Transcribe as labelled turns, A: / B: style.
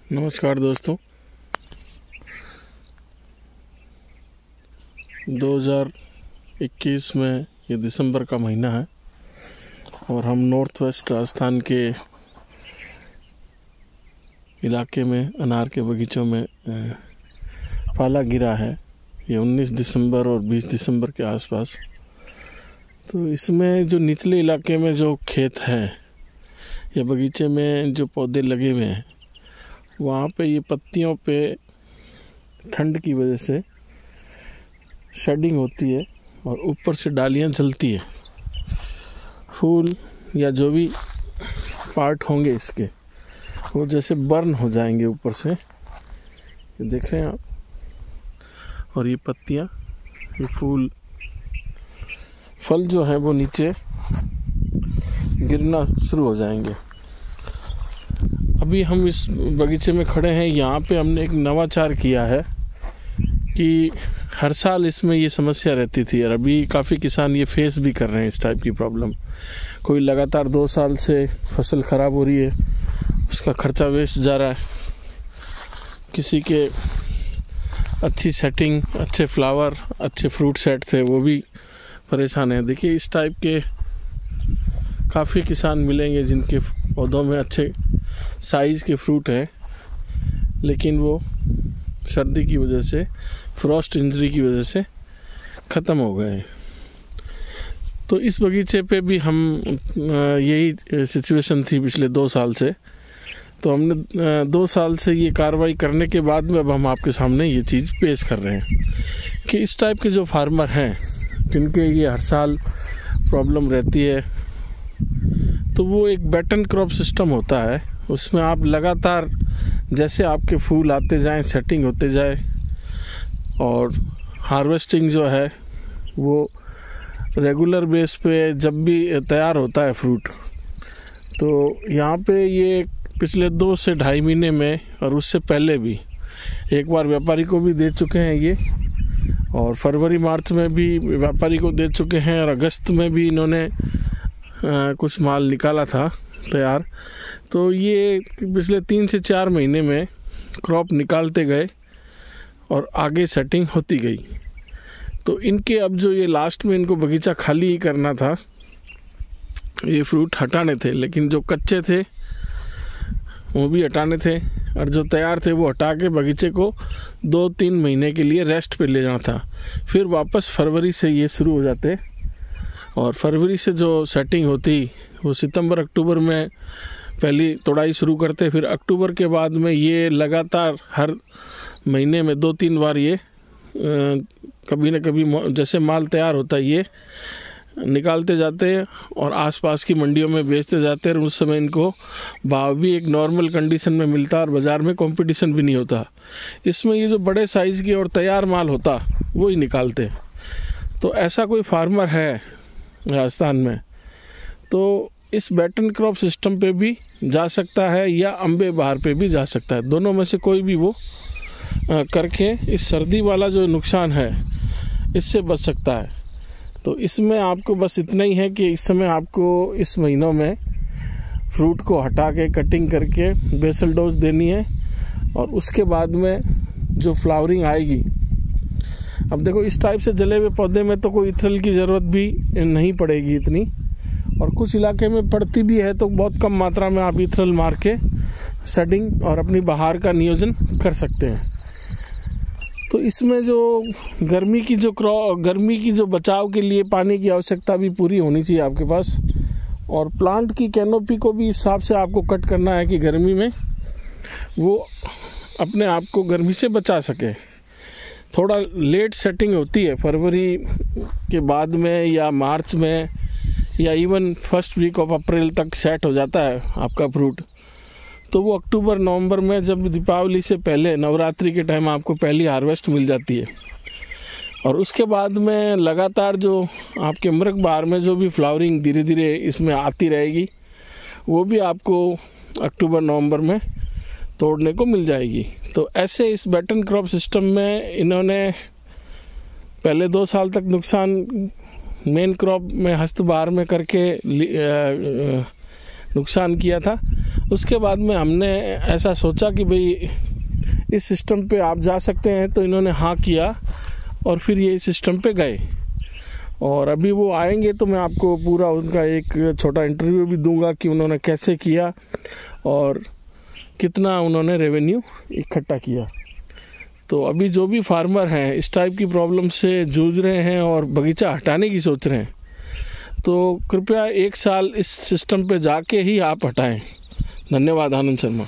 A: नमस्कार दोस्तों, 2021 में ये दिसंबर का महीना है और हम नॉर्थ वेस्ट राजस्थान के इलाके में अनार के बगीचों में पाला गिरा है। ये 19 दिसंबर और 20 दिसंबर के आसपास। तो इसमें जो निचले इलाके में जो खेत हैं या बगीचे में जो पौधे लगे हुए हैं, वहाँ पे ये पत्तियों पे ठंड की वजह से शेडिंग होती है और ऊपर से डालियाँ जलती है। फूल या जो भी पार्ट होंगे इसके, वो जैसे बर्न हो जाएंगे ऊपर से। ये देख रहे हैं आप, और ये पत्तियाँ, ये फूल, फल जो है वो नीचे गिरना शुरू हो जाएंगे। अभी हम इस बगीचे में खड़े हैं। यहाँ पे हमने एक नवाचार किया है कि हर साल इसमें ये समस्या रहती थी और अभी काफ़ी किसान ये फेस भी कर रहे हैं इस टाइप की प्रॉब्लम। कोई लगातार 2 साल से फसल ख़राब हो रही है, उसका खर्चा वेस्ट जा रहा है। किसी के अच्छी सेटिंग, अच्छे फ्लावर, अच्छे फ्रूट सेट थे, वो भी परेशान है। देखिए, इस टाइप के काफ़ी किसान मिलेंगे जिनके पौधों में अच्छे साइज़ के फ्रूट हैं, लेकिन वो सर्दी की वजह से, फ्रॉस्ट इंजरी की वजह से ख़त्म हो गए। तो इस बगीचे पे भी हम यही सिचुएशन थी पिछले 2 साल से। तो हमने 2 साल से ये कार्रवाई करने के बाद में अब हम आपके सामने ये चीज़ पेश कर रहे हैं कि इस टाइप के जो फार्मर हैं जिनके ये हर साल प्रॉब्लम रहती है, तो वो एक बैटन क्रॉप सिस्टम होता है। उसमें आप लगातार जैसे आपके फूल आते जाएं, सेटिंग होते जाए और हार्वेस्टिंग जो है वो रेगुलर बेस पे जब भी तैयार होता है फ्रूट, तो यहाँ पे ये पिछले 2 से ढाई महीने में और उससे पहले भी एक बार व्यापारी को भी दे चुके हैं ये, और फरवरी मार्च में भी व्यापारी को दे चुके हैं, और अगस्त में भी इन्होंने कुछ माल निकाला था तैयार। तो ये पिछले 3 से 4 महीने में क्रॉप निकालते गए और आगे सेटिंग होती गई। तो इनके अब जो ये लास्ट में इनको बगीचा खाली ही करना था, ये फ्रूट हटाने थे, लेकिन जो कच्चे थे वो भी हटाने थे और जो तैयार थे वो हटा के बगीचे को 2-3 महीने के लिए रेस्ट पे ले जाना था। फिर वापस फरवरी से ये शुरू हो जाते और फरवरी से जो सेटिंग होती वो सितंबर अक्टूबर में पहली तोड़ाई शुरू करते। फिर अक्टूबर के बाद में ये लगातार हर महीने में 2-3 बार ये कभी न कभी जैसे माल तैयार होता है ये निकालते जाते और आसपास की मंडियों में बेचते जाते, और उस समय इनको भाव भी एक नॉर्मल कंडीशन में मिलता और बाज़ार में कंपटीशन भी नहीं होता। इसमें ये जो बड़े साइज़ की और तैयार माल होता वो ही निकालते। तो ऐसा कोई फार्मर है राजस्थान में तो इस बैटन क्रॉप सिस्टम पे भी जा सकता है या अम्बे बहार पे भी जा सकता है। दोनों में से कोई भी वो करके इस सर्दी वाला जो नुकसान है इससे बच सकता है। तो इसमें आपको बस इतना ही है कि इस समय आपको इस महीनों में फ्रूट को हटा के कटिंग करके बेसल डोज देनी है, और उसके बाद में जो फ्लावरिंग आएगी, अब देखो इस टाइप से जले हुए पौधे में तो कोई इथरल की ज़रूरत भी नहीं पड़ेगी इतनी, और कुछ इलाके में पड़ती भी है तो बहुत कम मात्रा में आप इथरल मार के सेटिंग और अपनी बहार का नियोजन कर सकते हैं। तो इसमें जो गर्मी की जो बचाव के लिए पानी की आवश्यकता भी पूरी होनी चाहिए आपके पास, और प्लांट की कैनोपी को भी इस हिसाब से आपको कट करना है कि गर्मी में वो अपने आप को गर्मी से बचा सके। थोड़ा लेट सेटिंग होती है, फरवरी के बाद में या मार्च में या even first week of April तक सेट हो जाता है आपका फ्रूट। तो वो अक्टूबर नवंबर में जब दीपावली से पहले, नवरात्रि के टाइम आपको पहली हार्वेस्ट मिल जाती है, और उसके बाद में लगातार जो आपके मृग बहार में जो भी फ्लावरिंग धीरे धीरे इसमें आती रहेगी, वो भी आपको अक्टूबर नवंबर में तोड़ने को मिल जाएगी। तो ऐसे इस बैटन क्रॉप सिस्टम में इन्होंने पहले 2 साल तक नुकसान मेन क्रॉप में हस्त बहार में करके नुकसान किया था। उसके बाद में हमने ऐसा सोचा कि भाई इस सिस्टम पे आप जा सकते हैं, तो इन्होंने हाँ किया और फिर ये इस सिस्टम पे गए। और अभी वो आएंगे तो मैं आपको पूरा उनका एक छोटा इंटरव्यू भी दूंगा कि उन्होंने कैसे किया और कितना उन्होंने रेवेन्यू इकट्ठा किया। तो अभी जो भी फार्मर हैं इस टाइप की प्रॉब्लम से जूझ रहे हैं और बगीचा हटाने की सोच रहे हैं, तो कृपया 1 साल इस सिस्टम पे जाके ही आप हटाएं। धन्यवाद आनंद शर्मा।